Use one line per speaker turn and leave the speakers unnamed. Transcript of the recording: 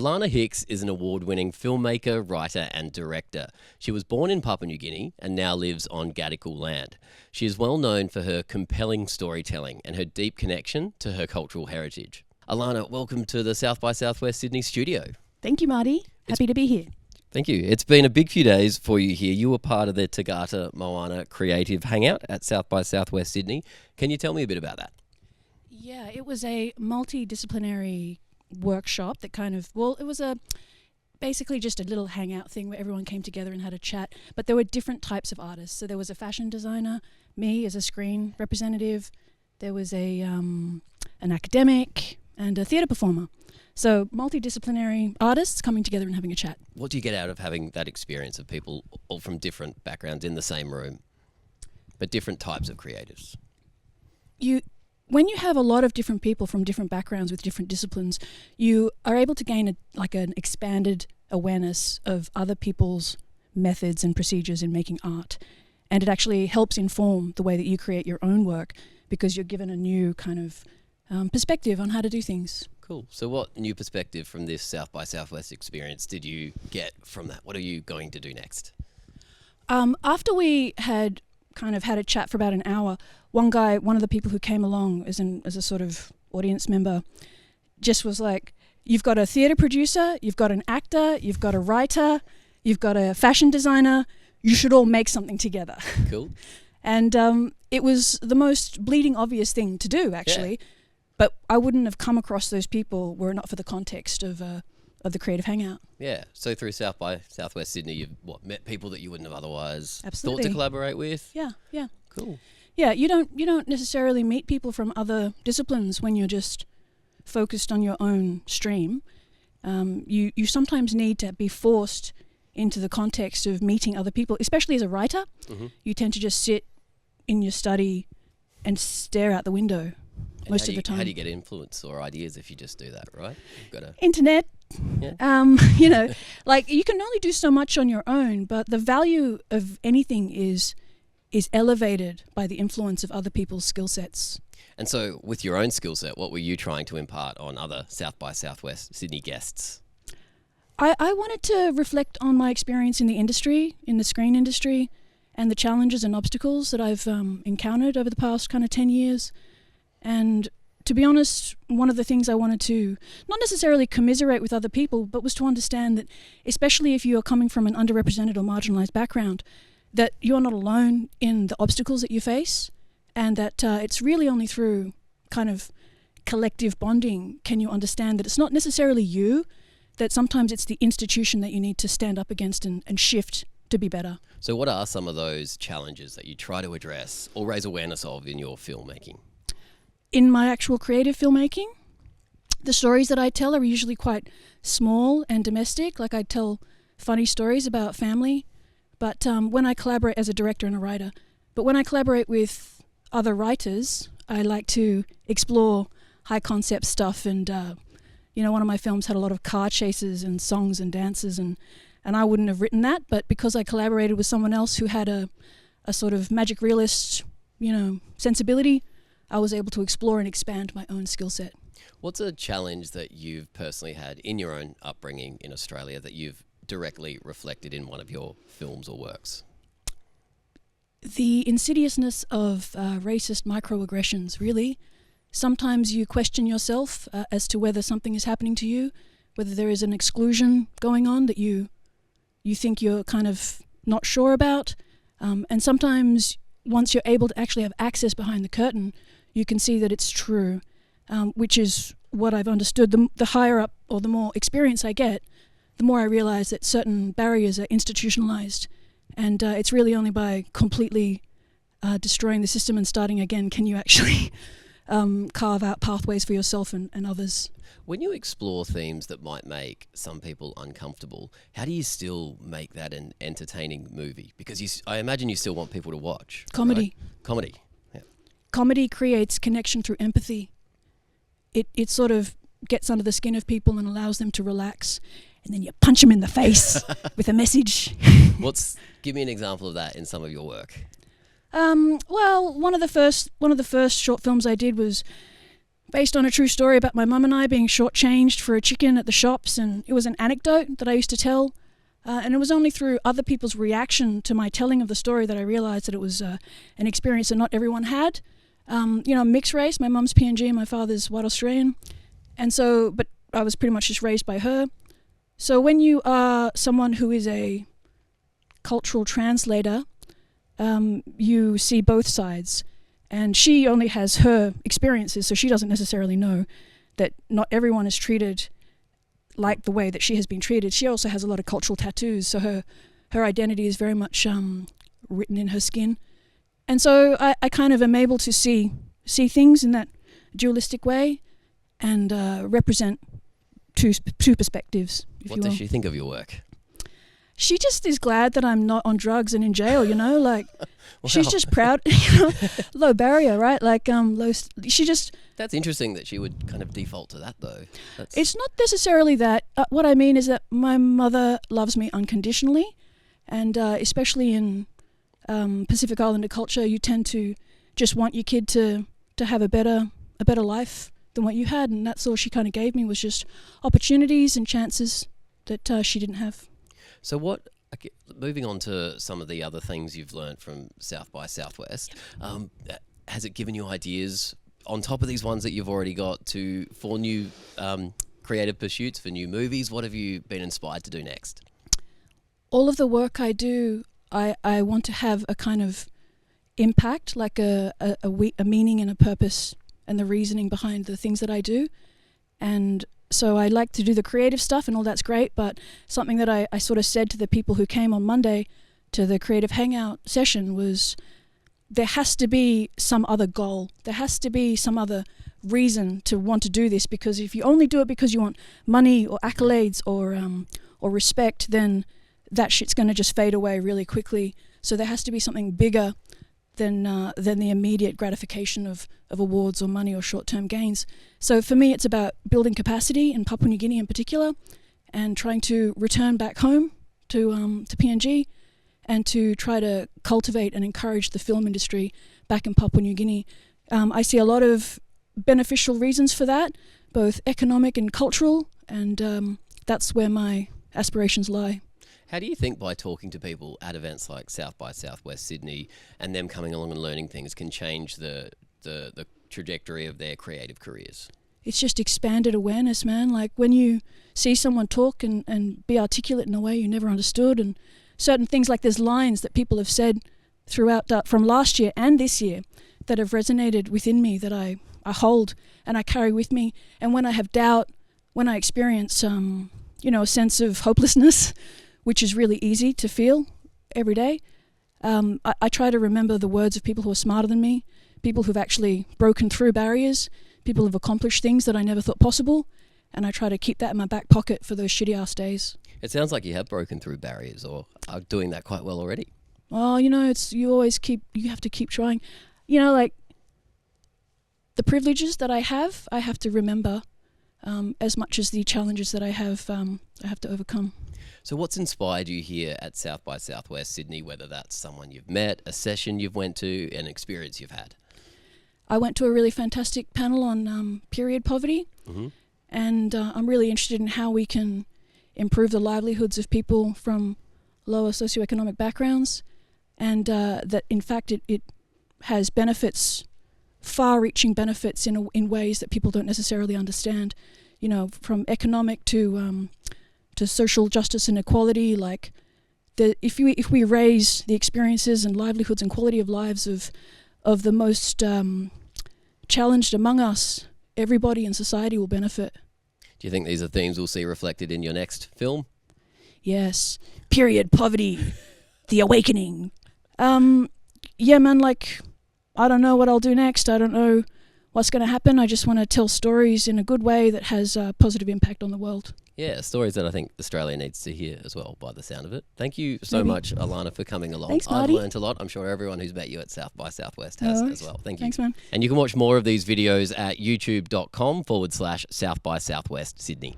Alana Hicks is an award-winning filmmaker, writer and director. She was born in Papua New Guinea and now lives on Gadigal land. She is well known for her compelling storytelling and her deep connection to her cultural heritage. Alana, welcome to the South by Southwest Sydney Studio.
Thank you, Marty. Happy to be here.
Thank you. It's been a big few days for you here. You were part of the Tagata Moana Creative Hangout at South by Southwest Sydney. Can you tell me a bit about that?
Yeah, it was a multidisciplinary workshop that it was basically just a little hangout thing where everyone came together and had a chat, but there were different types of artists. So there was a fashion designer, me as a screen representative, there was an academic and a theatre performer. So multidisciplinary artists coming together and having a chat.
What do you get out of having that experience of people all from different backgrounds in the same room, but different types of creatives? When you have a lot of different people from different backgrounds with different disciplines, you are able to gain an expanded awareness of other people's methods and procedures in making art. And it actually helps inform the way that you create your own work because you're given a new kind of perspective on how to do things. Cool. So what new perspective from this South by Southwest experience did you get from that? What are you going to do next?
After we had kind of had a chat for about an hour, one of the people who came along as a sort of audience member, just was like, you've got a theatre producer, you've got an actor, you've got a writer, you've got a fashion designer, you should all make something together.
Cool.
And it was the most bleeding obvious thing to do, actually. Yeah. But I wouldn't have come across those people were it not for the context of the Creative Hangout.
Yeah. So through South by Southwest Sydney, you've met people that you wouldn't have otherwise
Absolutely.
thought to collaborate with?
Yeah.
Cool.
Yeah, you don't necessarily meet people from other disciplines when you're just focused on your own stream. You sometimes need to be forced into the context of meeting other people, especially as a writer. Mm-hmm. You tend to just sit in your study and stare out the window most of the time.
How do you get influence or ideas if you just do that, right? You've got
Internet.
Yeah.
Like you can only do so much on your own, but the value of anything is elevated by the influence of other people's skill sets.
And so with your own skill set, what were you trying to impart on other South by Southwest Sydney guests?
I wanted to reflect on my experience in the industry, in the screen industry, and the challenges and obstacles that I've encountered over the past kind of 10 years. And to be honest, one of the things I wanted to not necessarily commiserate with other people, but was to understand that, especially if you are coming from an underrepresented or marginalized background, that you're not alone in the obstacles that you face, and that it's really only through kind of collective bonding can you understand that it's not necessarily you, that sometimes it's the institution that you need to stand up against and shift to be better.
So what are some of those challenges that you try to address or raise awareness of in your filmmaking?
In my actual creative filmmaking, the stories that I tell are usually quite small and domestic. Like I tell funny stories about family. But when I collaborate as a director and a writer, when I collaborate with other writers, I like to explore high concept stuff. And, one of my films had a lot of car chases and songs and dances, and I wouldn't have written that. But because I collaborated with someone else who had a sort of magic realist, sensibility, I was able to explore and expand my own skill set.
What's a challenge that you've personally had in your own upbringing in Australia that you've directly reflected in one of your films or works?
The insidiousness of racist microaggressions, really. Sometimes you question yourself as to whether something is happening to you, whether there is an exclusion going on that you think you're kind of not sure about. And sometimes once you're able to actually have access behind the curtain, you can see that it's true, which is what I've understood. The higher up or the more experience I get, the more I realize that certain barriers are institutionalized. And it's really only by completely destroying the system and starting again can you actually carve out pathways for yourself and others.
When you explore themes that might make some people uncomfortable, how do you still make that an entertaining movie? Because I imagine you still want people to watch.
Comedy.
Right? Comedy. Yeah.
Comedy creates connection through empathy. It sort of gets under the skin of people and allows them to relax. And then you punch them in the face with a message.
Give me an example of that in some of your work.
Well, one of the first short films I did was based on a true story about my mum and I being shortchanged for a chicken at the shops, and it was an anecdote that I used to tell. And it was only through other people's reaction to my telling of the story that I realised that it was an experience that not everyone had. Mixed race. My mum's PNG and my father's white Australian. And so, but I was pretty much just raised by her. So when you are someone who is a cultural translator, you see both sides. And she only has her experiences, so she doesn't necessarily know that not everyone is treated like the way that she has been treated. She also has a lot of cultural tattoos, so her identity is very much written in her skin. And so I kind of am able to see things in that dualistic way and represent two perspectives, if you will.
What does she think of your work?
She just is glad that I'm not on drugs and in jail, like
Wow.
she's just proud, low barrier, right? Like she just...
That's interesting that she would kind of default to that, though.
It's not necessarily that. What I mean is that my mother loves me unconditionally, and especially in Pacific Islander culture, you tend to just want your kid to have a better life than what you had, and that's all she kind of gave me was just opportunities and chances that she didn't have.
So moving on to some of the other things you've learned from South by Southwest, has it given you ideas on top of these ones that you've already got for new creative pursuits, for new movies? What have you been inspired to do next?
All of the work I do, I want to have a kind of impact, like a meaning and a purpose and the reasoning behind the things that I do. And so I like to do the creative stuff, and all that's great, but something that I sort of said to the people who came on Monday to the creative hangout session was there has to be some other goal. There has to be some other reason to want to do this, because if you only do it because you want money or accolades or respect, then that shit's going to just fade away really quickly. So there has to be something bigger than the immediate gratification of awards or money or short-term gains. So for me, it's about building capacity in Papua New Guinea in particular, and trying to return back home to PNG, and to try to cultivate and encourage the film industry back in Papua New Guinea. I see a lot of beneficial reasons for that, both economic and cultural, and that's where my aspirations lie.
How do you think by talking to people at events like South by Southwest Sydney and them coming along and learning things can change the trajectory of their creative careers?
It's just expanded awareness, man. Like when you see someone talk and be articulate in a way you never understood, and certain things like there's lines that people have said throughout from last year and this year that have resonated within me that I hold and I carry with me. And when I have doubt, when I experience a sense of hopelessness, which is really easy to feel every day, I try to remember the words of people who are smarter than me, people who've actually broken through barriers, people who've accomplished things that I never thought possible, and I try to keep that in my back pocket for those shitty-ass days.
It sounds like you have broken through barriers, or are doing that quite well already.
Well, you have to keep trying. Like the privileges that I have to remember as much as the challenges that I have to overcome.
So what's inspired you here at South by Southwest Sydney, whether that's someone you've met, a session you've went to, an experience you've had?
I went to a really fantastic panel on period poverty, and I'm really interested in how we can improve the livelihoods of people from lower socioeconomic backgrounds, and that in fact it has benefits, far-reaching benefits in ways that people don't necessarily understand, from economic to social justice and equality. Like if we raise the experiences and livelihoods and quality of lives of the most challenged among us, everybody in society will benefit.
Do you think these are themes we'll see reflected in your next film?
Yes. Period poverty, the awakening. Yeah, man, like, I don't know what I'll do next. I don't know what's going to happen. I just want to tell stories in a good way that has a positive impact on the world.
Yeah, stories that I think Australia needs to hear as well, by the sound of it. Thank you so much, Alana, for coming along.
Thanks, Marty.
I've learned a lot. I'm sure everyone who's met you at South by Southwest has as well. Thank you.
Thanks, man.
And you can watch more of these videos at youtube.com/South by Southwest Sydney.